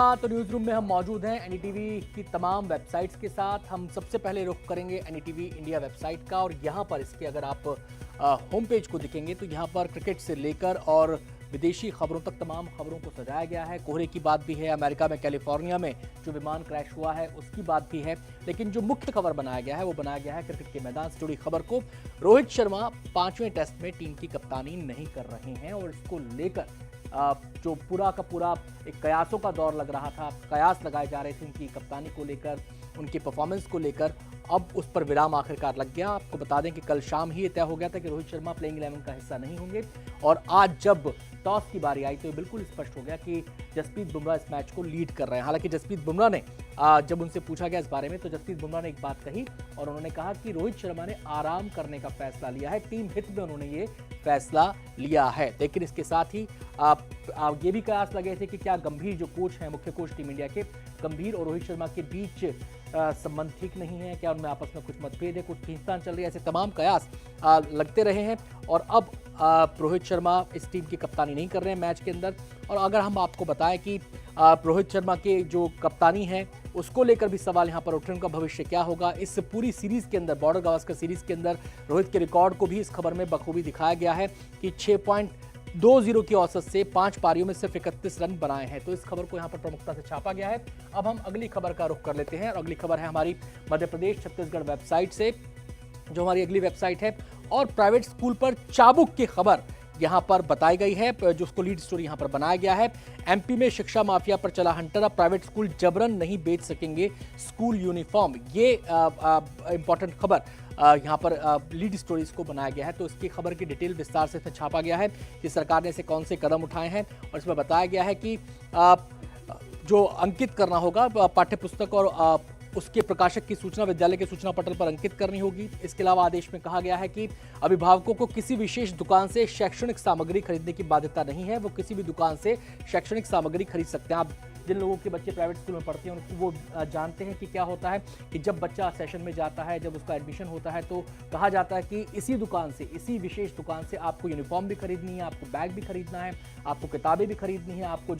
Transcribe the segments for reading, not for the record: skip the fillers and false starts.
तो news room में हम मौजूद हैं एनडीटीवी की तमाम वेबसाइट्स के साथ। हम सबसे पहले रुख करेंगे एनडीटीवी इंडिया वेबसाइट का और यहाँ पर इसके अगर आप होम पेज को दिखेंगे तो यहाँ पर क्रिकेट से लेकर और विदेशी खबरों तक तमाम खबरों को सजाया गया है। कोहरे की बात भी है, अमेरिका में कैलिफोर्निया में जो विमान क्रैश हुआ है उसकी बात भी है, लेकिन जो मुख्य खबर बनाया गया है वो बनाया गया है क्रिकेट के मैदान से जुड़ी खबर को। रोहित शर्मा 5वें टेस्ट में टीम की कप्तानी नहीं कर रहे हैं और इसको लेकर जो पूरा का पूरा एक कयासों का दौर लग रहा था, कयास लगाए जा रहे थे उनकी कप्तानी को लेकर, उनकी परफॉर्मेंस को लेकर, अब उस पर विराम आखिरकार लग गया। आपको बता दें कि कल शाम ही तय हो गया था कि रोहित शर्मा प्लेइंग 11 का हिस्सा नहीं होंगे और आज जब टॉस की बारी आई तो ये बिल्कुल स्पष्ट हो गया कि जसप्रीत बुमराह इस मैच को लीड कर रहे हैं। हालांकि जसप्रीत बुमराह ने जब उनसे पूछा गया इस बारे में तो जसप्रीत बुमराह ने एक बात कही और उन्होंने कहा कि रोहित शर्मा ने आराम करने का फैसला लिया है, टीम हित में उन्होंने ये फैसला लिया है। लेकिन इसके साथ ही ये भी कयास लगे थे कि क्या गंभीर जो कोच हैं, मुख्य कोच टीम इंडिया के, गंभीर और रोहित शर्मा के बीच संबंध ठीक नहीं है, क्या उनमें आपस में कुछ मतभेद है, कुछ खींचतान चल रही है, ऐसे तमाम कयास लगते रहे हैं। और अब रोहित शर्मा इस टीम की कप्तानी नहीं कर रहे हैं मैच के अंदर। और अगर हम आपको बताएं कि रोहित शर्मा के जो कप्तानी है उसको लेकर भी सवाल यहाँ पर उठ रहे हैं, उनका भविष्य क्या होगा। इस पूरी सीरीज के अंदर, बॉर्डर गावस्कर सीरीज के अंदर रोहित के रिकॉर्ड को भी इस खबर में बखूबी दिखाया गया है कि 6.20 की औसत से 5 पारियों में सिर्फ 31 रन बनाए हैं। तो इस खबर को यहाँ पर प्रमुखता से छापा गया है। अब हम अगली खबर का रुख कर लेते हैं और अगली खबर है हमारी मध्य प्रदेश छत्तीसगढ़ वेबसाइट से, जो हमारी अगली वेबसाइट है। और प्राइवेट स्कूल पर चाबुक की खबर यहां पर बताई गई है, जो उसको लीड स्टोरी यहां पर बनाया गया है। एमपी में शिक्षा माफिया पर चला हंटर, अब प्राइवेट स्कूल जबरन नहीं बेच सकेंगे स्कूल यूनिफॉर्म। ये इंपॉर्टेंट खबर यहाँ पर लीड स्टोरीज को बनाया गया है। तो इसकी खबर की डिटेल विस्तार से इसमें छापा गया है कि सरकार ने ऐसे कौन से कदम उठाए हैं और इसमें बताया गया है कि जो अंकित करना होगा पाठ्य पुस्तक और उसके प्रकाशक की सूचना विद्यालय के सूचना पटल पर अंकित करनी होगी। इसके अलावा आदेश में कहा गया है कि अभिभावकों को किसी विशेष दुकान से शैक्षणिक सामग्री खरीदने की बाध्यता नहीं है, वो किसी भी दुकान से शैक्षणिक सामग्री खरीद सकते हैं। आप जिन लोगों के बच्चे प्राइवेट स्कूल में पढ़ते हैं वो जानते हैं कि क्या होता है कि जब बच्चा सेशन में जाता है, जब उसका एडमिशन होता है तो कहा जाता है कि इसी दुकान से, इसी विशेष दुकान से आपको यूनिफॉर्म भी खरीदनी है, आपको बैग भी खरीदना है, आपको किताबें भी खरीदनी है, आपको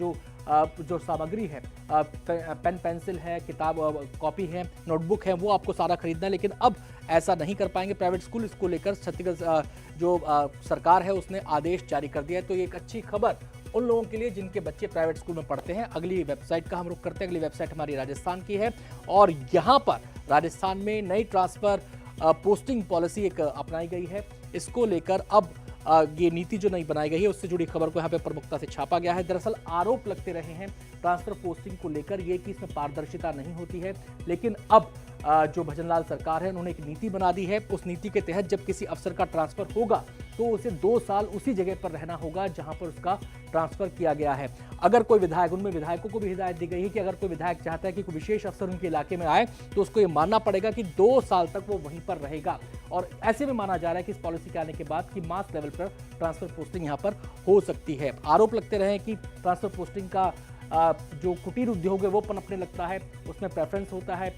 जो सामग्री है, पेन पेंसिल है, किताब कॉपी है, नोटबुक है, वो आपको सारा खरीदना है। लेकिन अब ऐसा नहीं कर पाएंगे प्राइवेट स्कूल। इसको लेकर छत्तीसगढ़ जो सरकार है उसने आदेश जारी कर दिया है। तो ये एक अच्छी खबर उन लोगों के लिए जिनके बच्चे प्राइवेट स्कूल में पढ़ते हैं। अगली वेबसाइट का हम रुख करते हैं। अगली वेबसाइट हमारी राजस्थान की है और यहाँ पर राजस्थान में नई ट्रांसफर पोस्टिंग पॉलिसी एक अपनाई गई है। इसको लेकर अब ये नीति जो नई बनाई गई है उससे जुड़ी खबर को यहाँ पे प्रमुखता से छापा गया है। दरअसल आरोप लगते रहे हैं ट्रांसफर पोस्टिंग को लेकर ये कि इसमें पारदर्शिता नहीं होती है, लेकिन अब जो भजनलाल सरकार है उन्होंने एक नीति बना दी है। उस नीति के तहत जब किसी अफसर का ट्रांसफर होगा तो उसे 2 साल उसी जगह पर रहना होगा जहां पर उसका ट्रांसफर किया गया है। अगर कोई विधायक, उनमें विधायकों को भी हिदायत दी गई है कि अगर कोई विधायक चाहता है कि कोई विशेष अफसर उनके इलाके में आए तो उसको ये मानना पड़ेगा कि 2 साल तक वो वहीं पर रहेगा। और ऐसे में माना जा रहा है कि इस पॉलिसी के आने के बाद कि मास लेवल पर ट्रांसफर पोस्टिंग यहाँ पर हो सकती है। आरोप लगते रहे कि ट्रांसफर पोस्टिंग का जो कुटीर उद्योग है वो पनपने लगता है, उसमें प्रेफरेंस होता है,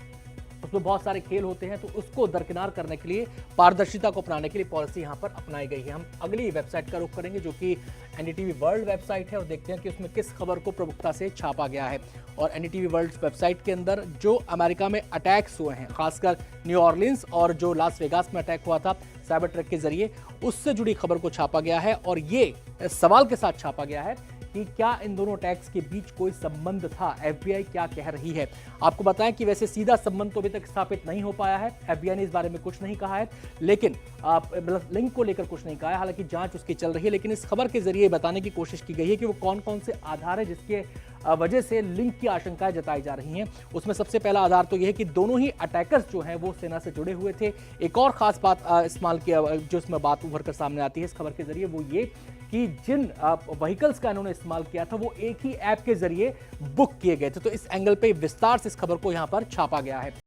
उसमें बहुत सारे खेल होते हैं। तो उसको दरकिनार करने के लिए, पारदर्शिता को अपनाने के लिए पॉलिसी यहाँ पर अपनाई गई है। हम अगली वेबसाइट का रुख करेंगे जो कि एनडीटीवी वर्ल्ड वेबसाइट है और देखते हैं कि उसमें किस खबर को प्रमुखता से छापा गया है। और एनडीटीवी वर्ल्ड वेबसाइट के अंदर जो अमेरिका में अटैक्स हुए हैं, खासकर न्यू ऑर्लिन्स और जो लास वेगास में अटैक हुआ था साइबर ट्रक के जरिए, उससे जुड़ी खबर को छापा गया है। और ये सवाल के साथ छापा गया है कि क्या इन दोनों अटैक्स के बीच कोई संबंध था, एफबीआई क्या कह रही है। आपको बताएं कि वैसे सीधा संबंध तो अभी तक स्थापित नहीं हो पाया है, एफबीआई ने इस बारे में कुछ नहीं कहा है, लेकिन लिंक को लेकर कुछ नहीं कहा है। हालांकि जांच उसकी चल रही है, लेकिन इस खबर के जरिए बताने की कोशिश की गई है कि वो कौन कौन से आधार है जिसके वजह से लिंक की आशंकाएं जताई जा रही हैं। उसमें सबसे पहला आधार तो यह है कि दोनों ही अटैकर्स जो हैं वो सेना से जुड़े हुए थे। एक और खास बात इस्तेमाल किया जो इसमें बात उभर कर सामने आती है इस खबर के जरिए, वो ये कि जिन व्हीकल्स का इन्होंने इस्तेमाल किया था वो एक ही ऐप के जरिए बुक किए गए थे। तो इस एंगल पे विस्तार से इस खबर को यहां पर छापा गया है।